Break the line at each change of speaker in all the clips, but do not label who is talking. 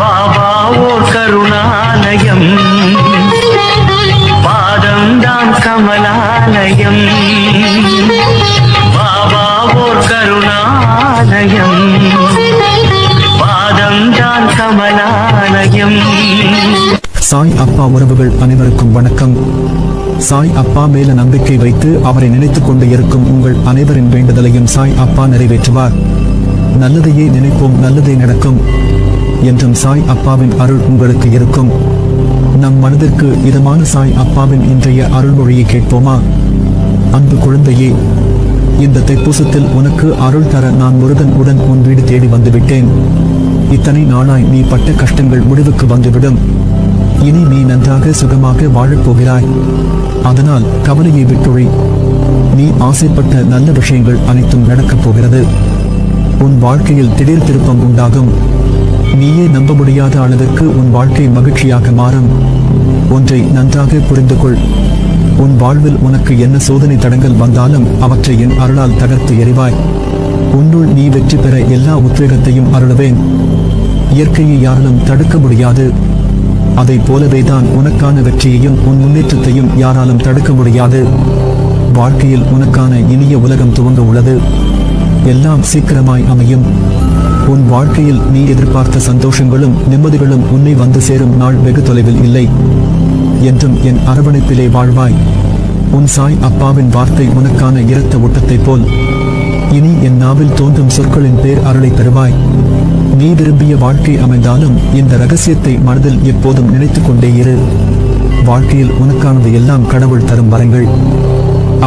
பாபா ஓர் கருணாலயம், பாதம்தான் கமலாலயம். பாபா ஓர் கருணாலயம், பாதம்தான் கமலாலயம்.
சாய் அப்பா உறவுகள் அனைவருக்கும் வணக்கம். சாய் அப்பா மேல நம்பிக்கை வைத்து அவரை நினைத்துக் கொண்டு இருக்கும் உங்கள் அனைவரின் வேண்டுதலையும் சாய் அப்பா நிறைவேற்றுவார். நல்லதையே நினைப்போம், நல்லதே நடக்கும் என்றும் சாய் அப்பாவின் அருள் உங்களுக்கு இருக்கும். நம் மனதிற்கு இதமான சாய் அப்பாவின் இன்றைய அருள்மொழியை கேட்போமா? அன்பு குழந்தையே, இந்த தைப்பூசத்தில் உனக்கு அருள் தர நான் முருகன் உடன் உன் வீடு தேடி வந்துவிட்டேன். இத்தனை நாளாய் நீ பட்ட கஷ்டங்கள் முடிவுக்கு வந்துவிடும். இனி நீ நன்றாக சுகமாக வாழப்போகிறாய். அதனால் கவலையை விட்டொழி. நீ ஆசைப்பட்ட நல்ல விஷயங்கள் அனைத்தும் நடக்கப் போகிறது. உன் வாழ்க்கையில் திடீர் திருப்பம் உண்டாகும். நீயே நம்ப முடியாத அளவிற்கு உன் வாழ்க்கை மகிழ்ச்சியாக மாறும். ஒன்றை நன்றாக புரிந்து கொள். உன் வாழ்வில் உனக்கு என்ன சோதனை தடங்கள் வந்தாலும் அவற்றை என் அருளால் தகர்த்து எறிவாய். உன்னுள் நீ வெற்றி பெற எல்லா உத்வேகத்தையும் அருளுவேன். இயற்கையை யாராலும் தடுக்க முடியாது. அதை போலவேதான் உனக்கான வெற்றியையும் உன் முன்னேற்றத்தையும் யாராலும் தடுக்க முடியாது. வாழ்க்கையில் உனக்கான இனிய உலகம் துவங்க உள்ளது. எல்லாம் சீக்கிரமாய் அமையும். உன் வாழ்க்கையில் நீ எதிர்பார்த்த சந்தோஷங்களும் நிம்மதிகளும் உன்னை வந்து சேரும் நாள் வெகு தொலைவில் இல்லை. என்றும் என் அரவணைப்பிலே வாழ்வாய். உன் சாய் அப்பாவின் வார்த்தை உனக்கான இரத்த ஓட்டத்தை போல். இனி என் நாவில் தோன்றும் சொற்களின் பேர் அருளை பெறுவாய். நீ விரும்பிய வாழ்க்கை அமைந்தாலும் இந்த ரகசியத்தை மனதில் எப்போதும் நினைத்துக் கொண்டே இரு. வாழ்க்கையில் உனக்கானது எல்லாம் கடவுள் தரும் வரங்கள்.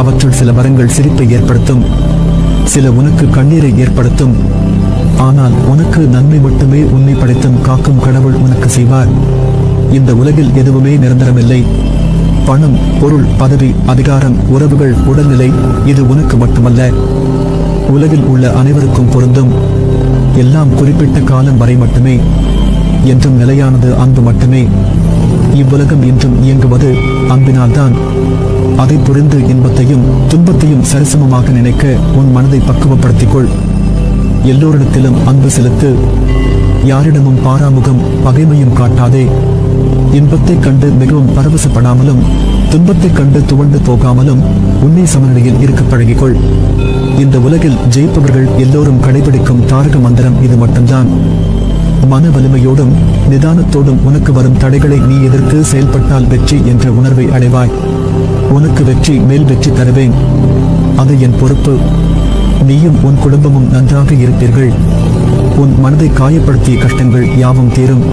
அவற்றுள் சில வரங்கள் சிரிப்பை ஏற்படுத்தும், சில உனக்கு கண்ணீரை ஏற்படுத்தும். ஆனால் உனக்கு நன்மை மட்டுமே உன்னை படைத்தும் காக்கும் கடவுள் உனக்கு செய்வார். இந்த உலகில் எதுவுமே நிரந்தரமில்லை. பணம், பொருள், பதவி, அதிகாரம், உறவுகள், உடல்நிலை, இது உனக்கு மட்டுமல்ல, உலகில் உள்ள அனைவருக்கும் பொருந்தும். எல்லாம் குறிப்பிட்ட காலம் வரை மட்டுமே. என்றும் நிலையானது அன்பு மட்டுமே. இவ்வுலகம் என்றும் இயங்குவது அன்பினால்தான். அதை புரிந்து இன்பத்தையும் துன்பத்தையும் சரிசமமாக நினைக்க உன் மனதை பக்குவப்படுத்திக் கொள். எல்லோரிடத்திலும் அன்பு செலுத்து. யாரிடமும் பாராமுகம் பகைமையும் காட்டாதே. இன்பத்தைக் கண்டு மிகவும் பரவசப்படாமலும் துன்பத்தைக் கண்டு துவண்டு போகாமலும் உன்னை சமநிலையில் இருக்க பழகிக்கொள். இந்த உலகில் ஜெயிப்பவர்கள் எல்லோரும் கடைபிடிக்கும் தாரக மந்திரம் இது மட்டும்தான். மன வலிமையோடும் நிதானத்தோடும் உனக்கு வரும் தடைகளை நீ எதிர்த்து செயல்பட்டால் வெற்றி என்ற உணர்வை அடைவாய். உனக்கு வெற்றி மேல் வெற்றி தருவேன். அது என் பொறுப்பு. நீயும் உன் குடும்பமும் நன்றாக இருப்பீர்கள். உன் மனதை காயப்படுத்திய கஷ்டங்கள் யாவும் தீரும்.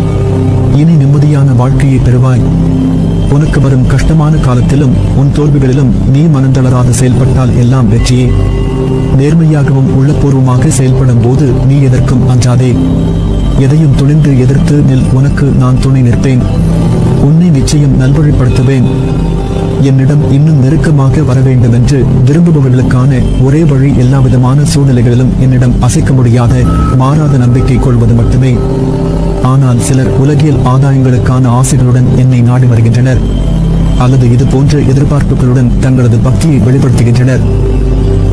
இனி நிம்மதியான வாழ்க்கையை பெறுவாய். உனக்கு வரும் கஷ்டமான காலத்திலும் உன் தோல்விகளிலும் நீ மனந்தளராது செயல்பட்டால் எல்லாம் வெற்றியே. நேர்மையாகவும் உள்ளபூர்வமாக செயல்படும் போது நீ எதற்கும் அஞ்சாதே. எதையும் துணிந்து எதிர்த்து நில். உனக்கு நான் துணை நிற்பேன். உன்னை நிச்சயம் நல்வழிப்படுத்துவேன். என்னிடம் இன்னும் நெருக்கமாக வர வேண்டும் என்று விரும்புபவர்களுக்கான ஒரே வழி எல்லாவிதமான சூழ்நிலைகளிலும் என்னிடம் அசைக்க முடியாத மாறாத நம்பிக்கை கொள்வது மட்டுமே. ஆனால் சிலர் உலகியல் ஆதாயங்களுக்கான ஆசைகளுடன் என்னை நாடி வருகின்றனர். அல்லது இது போன்ற எதிர்பார்ப்புகளுடன் தங்களது பக்தியை வெளிப்படுத்துகின்றனர்.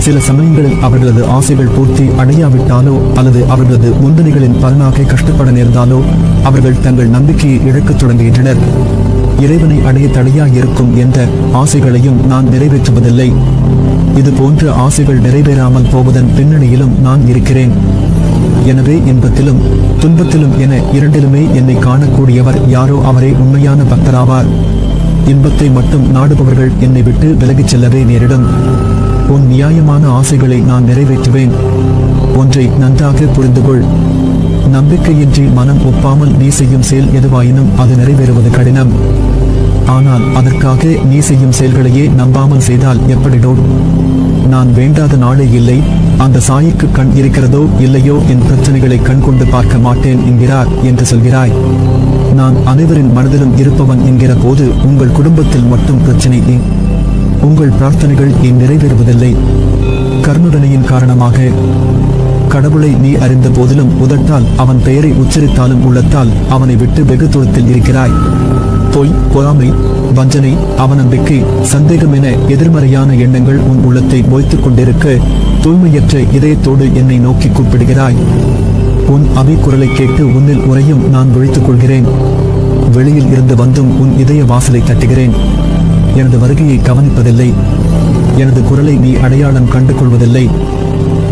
சில சமயங்களில் அவர்களது ஆசைகள் பூர்த்தி அடையாவிட்டாலோ அல்லது அவர்களது முந்தணிகளின் பலனாக கஷ்டப்பட நேர்ந்தாலோ அவர்கள் தங்கள் நம்பிக்கையை இழக்கத் தொடங்குகின்றனர். இறைவனை அடைய தடையாக இருக்கும் எந்த ஆசைகளையும் நான் நிறைவேற்றுவதில்லை. இது போன்ற ஆசைகள் நிறைவேறாமல் போவதன் பின்னணியிலும் நான் இருக்கிறேன். எனவே இன்பத்திலும் துன்பத்திலும் என இரண்டிலுமே என்னை காணக்கூடியவர் யாரோ அவரே உண்மையான பக்தராவார். இன்பத்தை மட்டும் நாடுபவர்கள் என்னை விட்டு விலகிச் செல்லவே நேரிடும். உன் நியாயமான ஆசைகளை நான் நிறைவேற்றுவேன். ஒன்றை நன்றாக புரிந்து கொள். நம்பிக்கையின்றி மனம் ஒப்பாமல் நீ செய்யும் செயல் எதுவாயினும் அது நிறைவேறுவது கடினம். ஆனால் அதற்காக நீ செய்யும் செயல்களையே நம்பாமல் செய்தால் எப்படிடோ? நான் வேண்டாத நாளே இல்லை. அந்த சாய்க்கு கண் இருக்கிறதோ இல்லையோ என் பிரச்சனைகளை கண் கொண்டு பார்க்க மாட்டேன் என்கிறார் என்று சொல்கிறாய். நான் அனைவரின் மனதிலும் இருப்பவன் என்கிற போது உங்கள் குடும்பத்தில் மட்டும் பிரச்சனை ஏன்? உங்கள் பிரார்த்தனைகள் ஏன் நிறைவேறுவதில்லை? கர்மவினையின் காரணமாக கடவுளை நீ அறிந்த போதிலும் உதட்டால் அவன் பெயரை உச்சரித்தாலும் உள்ளத்தால் அவனை விட்டு வெகு தூரத்தில் இருக்கிறாய். பொய், பொறாமை, வஞ்சனை, அவநம்பிக்கை, சந்தேகம் என எதிர்மறையான எண்ணங்கள் உன் உள்ளத்தை மொய்த்துக் கொண்டிருக்க தூய்மையற்ற இதயத்தோடு என்னை நோக்கி கூப்பிடுகிறாய். உன் அபி குரலை கேட்டு உன்னில் உறையும் நான் விழித்துக் கொள்கிறேன். வெளியில் இருந்து வந்தும் உன் இதய வாசலை தட்டுகிறேன். எனது வருகையை கவனிப்பதில்லை. எனது குரலை நீ அடையாளம் கண்டு கொள்வதில்லை.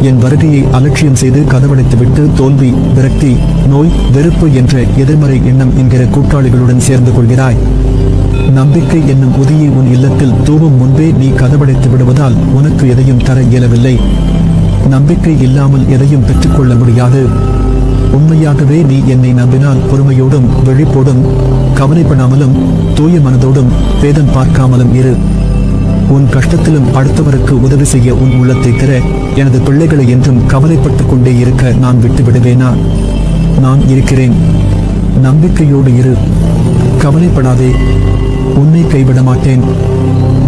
என் வருகையை அலட்சியம் செய்து கதவடைத்துவிட்டு தோல்வி, விரக்தி, நோய், வெறுப்பு என்ற எதிர்மறை எண்ணம் என்கிற கூட்டாளிகளுடன் சேர்ந்து கொள்கிறாய். நம்பிக்கை என்னும் உதியை உன் இல்லத்தில் தூவும் முன்பே நீ கதவடைத்து விடுவதால் உனக்கு எதையும் தர இயலவில்லை. நம்பிக்கை இல்லாமல் எதையும் பெற்றுக்கொள்ள முடியாது. உண்மையாகவே நீ என்னை நம்பினால் பொறுமையோடும் விழிப்போடும் கவலைப்படாமலும் தூய மனதோடும் பேதம் பார்க்காமலும் இரு. உன் கஷ்டத்திலும் அடுத்தவருக்கு உதவி செய்ய உன் உள்ளத்தை திற. எனது பிள்ளைகளை என்றும் கவலைப்பட்டுக் கொண்டே இருக்க நான் விட்டு விடுவேனா? நான் இருக்கிறேன். நம்பிக்கையோடு இரு. கவலைப்படாதே. உன்னை கைவிட மாட்டேன்.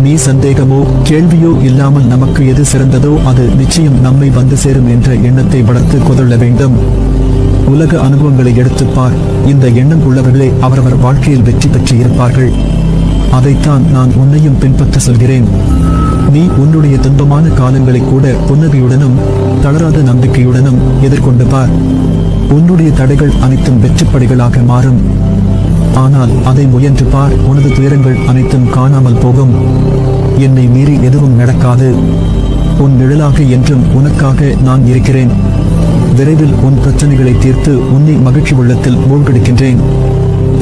நீ சந்தேகமோ கேள்வியோ இல்லாமல் நமக்கு எது சிறந்ததோ அது நிச்சயம் நம்மை வந்து சேரும் என்ற எண்ணத்தை வளர்த்து கொள்ள வேண்டும். உலக அனுபவங்களை எடுத்துப்பார். இந்த எண்ணம் உள்ளவர்களே அவரவர் வாழ்க்கையில் வெற்றி பெற்று இருப்பார்கள். அதைத்தான் நான் உன்னையும் பின்பற்ற சொல்கிறேன். நீ உன்னுடைய துன்பமான காலங்களை கூட புன்னகையுடனும் தளராத நம்பிக்கையுடனும் எதிர்கொண்டு பார். உன்னுடைய தடைகள் அனைத்தும் வெற்றிப்படிகளாக மாறும். ஆனால் அதை முயன்று பார். உனது துயரங்கள் அனைத்தும் காணாமல் போகும். என்னை மீறி எதுவும் நடக்காது. உன் நிழலாக என்றும் உனக்காக நான் இருக்கிறேன். விரைவில் உன் பிரச்சனைகளை தீர்த்து உன்னை மகிழ்ச்சி உள்ளத்தில் மூழ்கடிக்கின்றேன்.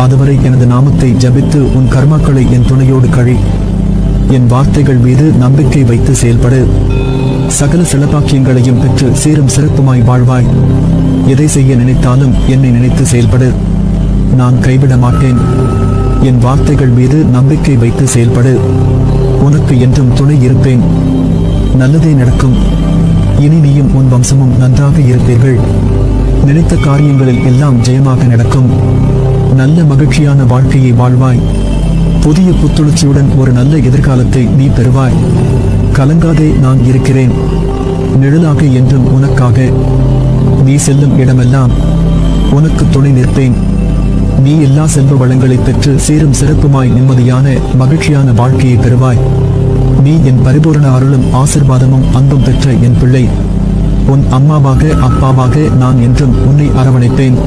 அதுவரை எனது நாமத்தை ஜபித்து உன் கர்மாக்களை என் துணையோடு கழி. என் வார்த்தைகள் மீது நம்பிக்கை வைத்து செயல்படு. சகல சிலபாக்கியங்களையும் பெற்று சீரும் சிறப்புமாய் வாழ்வாய். எதை செய்ய நினைத்தாலும் என்னை நினைத்து செயல்படு. நான் கைவிட மாட்டேன். என் வார்த்தைகள் மீது நம்பிக்கை வைத்து செயல்படு. உனக்கு என்றும் துணை இருப்பேன். நல்லதே நடக்கும். இனி நீயும் உன் வம்சமும் நன்றாக இருப்பீர்கள். நினைத்த காரியங்களில் எல்லாம் ஜெயமாக நடக்கும். நல்ல மகிழ்ச்சியான வாழ்க்கையை வாழ்வாய். புதிய புத்துணர்ச்சியுடன் ஒரு நல்ல எதிர்காலத்தை நீ பெறுவாய். கலங்காதே, நான் இருக்கிறேன். நிழலாக என்றும் உனக்காக. நீ செல்லும் இடமெல்லாம் உனக்கு துணை நிற்பேன். நீ எல்லா செல்வ வளங்களை பெற்று சீரும் சிறப்புமாய் நிம்மதியான மகிழ்ச்சியான வாழ்க்கையை பெறுவாய். நீ என் பரிபூரண அருளும் ஆசிர்வாதமும் அன்பும் பெற்ற என் பிள்ளை. உன் அம்மாவாக அப்பாவாக நான் என்றும் உன்னை அரவணைப்பேன்.